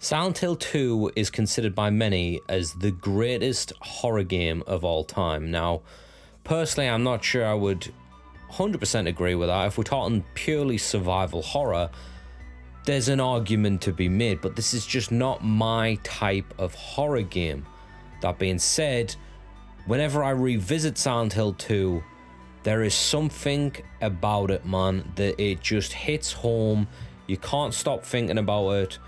Silent Hill 2 is considered by many as the greatest horror game of all time. Now, personally, I'm not sure I would 100% agree with that. If we're talking purely survival horror, there's an argument to be made, but this is just not my type of horror game. That being said, whenever I revisit Silent Hill 2, there is something about it, man, that it just hits home. You can't stop thinking about it.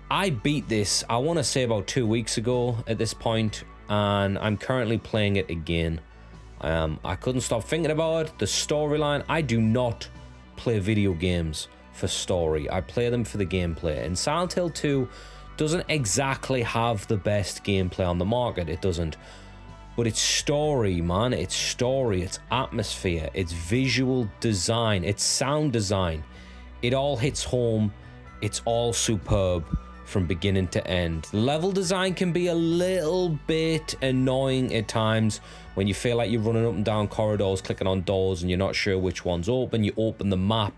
I beat this, I want to say about 2 weeks ago at this point, and I'm currently playing it again. I couldn't stop thinking about it. The storyline, I do not play video games for story. I play them for the gameplay. And Silent Hill 2 doesn't exactly have the best gameplay on the market. It doesn't. But it's story, man. It's story, it's atmosphere, it's visual design, it's sound design. It all hits home. It's all superb from beginning to end. The level design can be a little bit annoying at times when you feel like you're running up and down corridors, clicking on doors, and you're not sure which one's open. You open the map,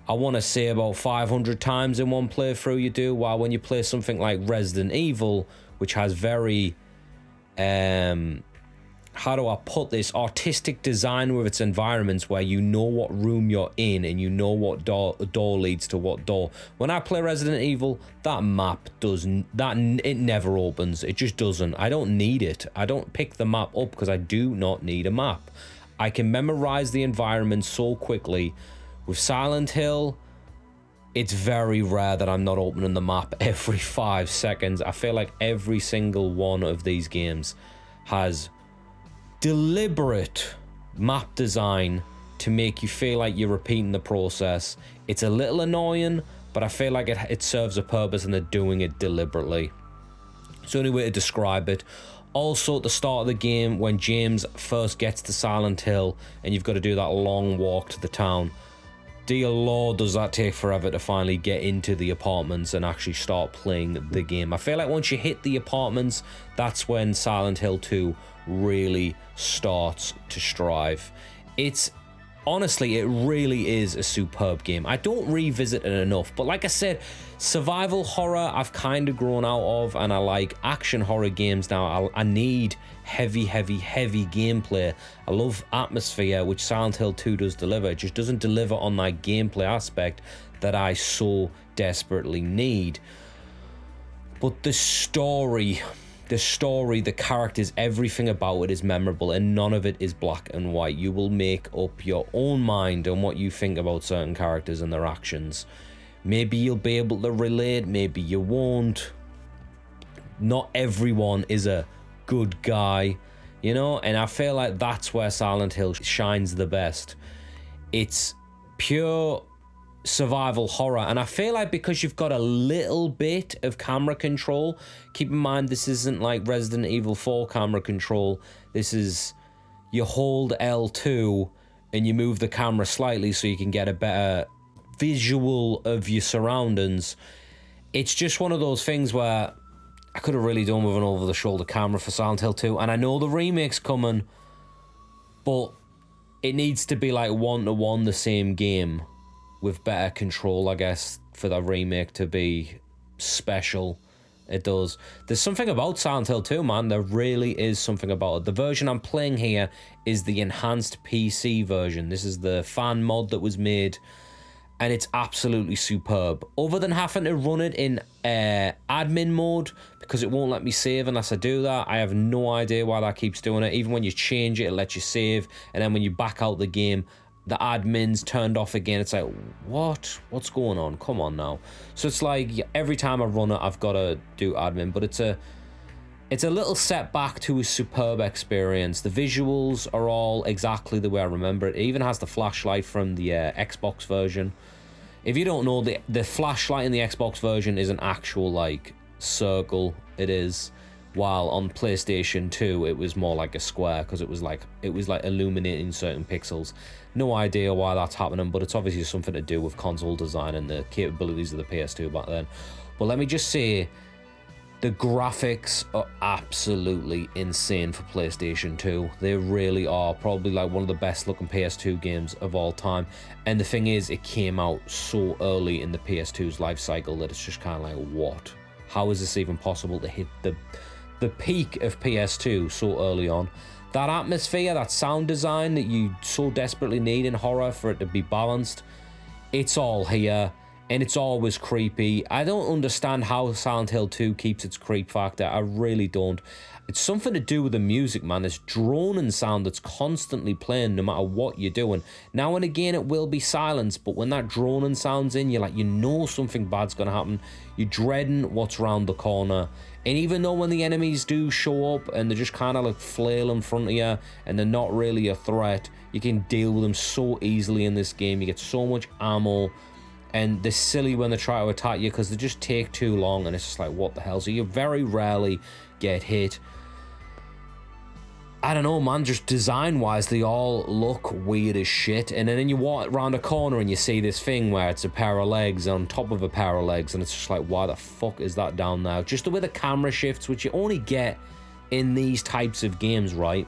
I want to say about 500 times in one playthrough you do, while when you play something like Resident Evil, which has very, how do I put this, artistic design with its environments, where you know what room you're in and you know what door leads to what door. When I play Resident Evil, that map it never opens. It just doesn't. I don't need it. I don't pick the map up because I do not need a map. I can memorize the environment so quickly. With Silent Hill, it's very rare that I'm not opening the map every 5 seconds. I feel like every single one of these games has deliberate map design to make you feel like you're repeating the process. It's a little annoying, but I feel like it serves a purpose and they're doing it deliberately. It's the only way to describe it. Also, at the start of the game, when James first gets to Silent Hill and you've got to do that long walk to the town, dear Lord, does that take forever to finally get into the apartments and actually start playing the game. I feel like once you hit the apartments, that's when Silent Hill 2 really starts to strive. It's honestly, it really is a superb game. I don't revisit it enough, but like I said, survival horror I've kind of grown out of, and I like action horror games now. I need heavy gameplay. I love atmosphere, which Silent Hill 2 does deliver. It just doesn't deliver on that gameplay aspect that I so desperately need. But the story, the characters, everything about it is memorable, and none of it is black and white. You will make up your own mind on what you think about certain characters and their actions. Maybe you'll be able to relate, maybe you won't. Not everyone is a good guy, you know, and I feel like that's where Silent Hill shines the best. It's pure survival horror, and I feel like because you've got a little bit of camera control, keep in mind this isn't like Resident Evil 4 camera control. This is, you hold L2 and you move the camera slightly so you can get a better visual of your surroundings. It's just one of those things where I could have really done with an over-the-shoulder camera for Silent Hill 2, and I know the remake's coming, but it needs to be like one-to-one the same game with better control, I guess, for the remake to be special. It does. There's something about Silent Hill 2, man. There really is something about it. The version I'm playing here is the enhanced PC version. This is the fan mod that was made, and it's absolutely superb. Other than having to run it in admin mode, because it won't let me save unless I do that. I have no idea why that keeps doing it. Even when you change it, it lets you save, and then when you back out the game, the admin's turned off again. It's like, what's going on? Come on now. So it's like every time I run it, I've got to do admin, but it's a little setback to a superb experience. The visuals are all exactly the way I remember it. It even has the flashlight from the Xbox version. If you don't know, the flashlight in the Xbox version is an actual like circle. It is. While on PlayStation 2 it was more like a square, because it was like illuminating certain pixels. No idea why that's happening, but it's obviously something to do with console design and the capabilities of the PS2 back then. But let me just say, The graphics are absolutely insane for PlayStation 2. They really are. Probably like one of the best looking PS2 games of all time. And the thing is, it came out so early in the PS2's life cycle that it's just kind of like, what? How is this even possible to hit the peak of PS2 so early on? That atmosphere, that sound design that you so desperately need in horror for it to be balanced, it's all here. And it's always creepy. I don't understand how Silent Hill 2 keeps its creep factor. I really don't. It's something to do with the music, man. This droning sound that's constantly playing no matter what you're doing. Now and again, it will be silence, but when that droning sound's in, you're like, you know something bad's going to happen. You're dreading what's around the corner. And even though when the enemies do show up and they just kind of like flail in front of you and they're not really a threat, you can deal with them so easily in this game. You get so much ammo. And they're silly when they try to attack you because they just take too long and it's just like, what the hell? So you very rarely get hit. I don't know, man, just design-wise, they all look weird as shit. And then you walk around a corner and you see this thing where it's a pair of legs on top of a pair of legs and it's just like, why the fuck is that down there? Just the way the camera shifts, which you only get in these types of games, right?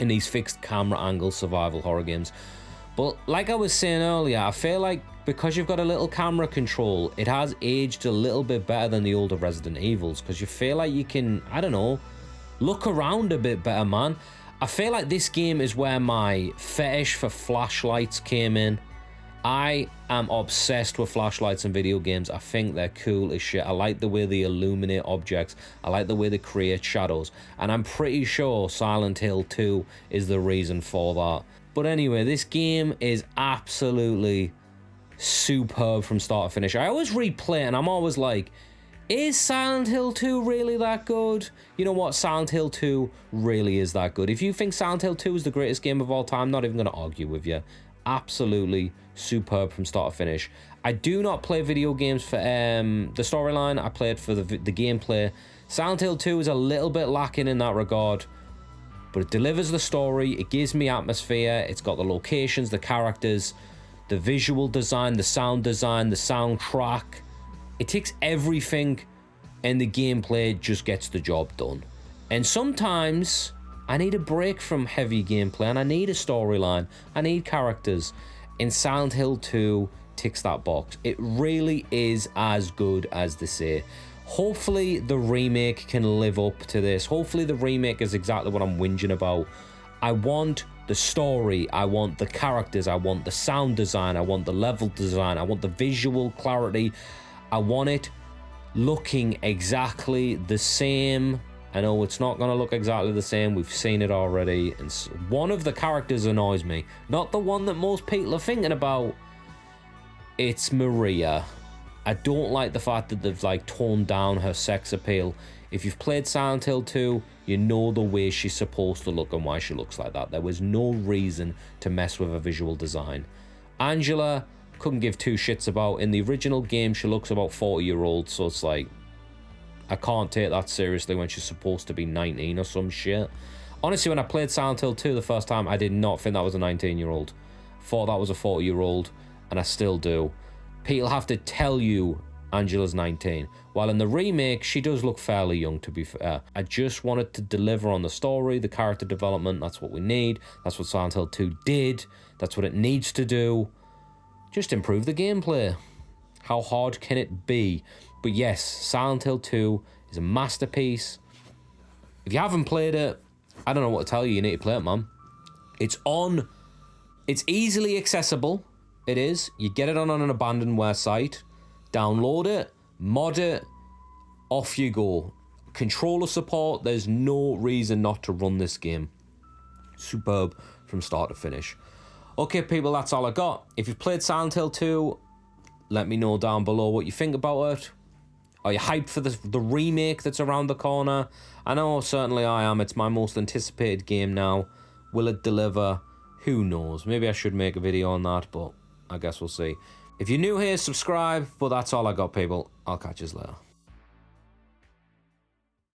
In these fixed camera angle survival horror games. But like I was saying earlier, I feel like because you've got a little camera control, it has aged a little bit better than the older Resident Evils, because you feel like you can, I don't know, look around a bit better, man. I feel like this game is where my fetish for flashlights came in. I am obsessed with flashlights in video games. I think they're cool as shit. I like the way they illuminate objects. I like the way they create shadows. And I'm pretty sure Silent Hill 2 is the reason for that. But anyway, this game is absolutely superb from start to finish. I always replay it and I'm always like, is Silent Hill 2 really that good? You know what? Silent Hill 2 really is that good. If you think Silent Hill 2 is the greatest game of all time, I'm not even going to argue with you. Absolutely superb from start to finish. I do not play video games for the storyline. I play it for the gameplay. Silent Hill 2 is a little bit lacking in that regard, but it delivers the story. It gives me atmosphere. It's got the locations, the characters, the visual design, the soundtrack. It takes everything and the gameplay just gets the job done. And sometimes I need a break from heavy gameplay and I need a storyline. I need characters. And Silent Hill 2 ticks that box. It really is as good as they say. Hopefully the remake can live up to this. Hopefully the remake is exactly what I'm whinging about. I want the story, I want the characters, I want the sound design, I want the level design, I want the visual clarity. I want it looking exactly the same. I know it's not going to look exactly the same. We've seen it already. And one of the characters annoys me. Not the one that most people are thinking about. It's Maria. I don't like the fact that they've like toned down her sex appeal. If you've played Silent Hill 2, you know the way she's supposed to look and why she looks like that. There was no reason to mess with her visual design. Angela, couldn't give two shits about. In the original game, she looks about 40-year-old, so it's like, I can't take that seriously when she's supposed to be 19 or some shit. Honestly, when I played Silent Hill 2 the first time, I did not think that was a 19-year-old. Thought that was a 40-year-old, and I still do. People have to tell you Angela's 19. While in the remake, she does look fairly young, to be fair. I just wanted to deliver on the story, the character development. That's what we need. That's what Silent Hill 2 did. That's what it needs to do. Just improve the gameplay. How hard can it be? But yes, Silent Hill 2 is a masterpiece. If you haven't played it, I don't know what to tell you. You need to play it, man. It's easily accessible. It is. You get it on an abandonware site. Download it. Mod it. Off you go. Controller support. There's no reason not to run this game. Superb from start to finish. Okay, people, that's all I got. If you've played Silent Hill 2, let me know down below what you think about it. Are you hyped for the remake that's around the corner? I know, certainly I am. It's my most anticipated game now. Will it deliver? Who knows? Maybe I should make a video on that, but I guess we'll see. If you're new here, subscribe. But that's all I got, people. I'll catch you later.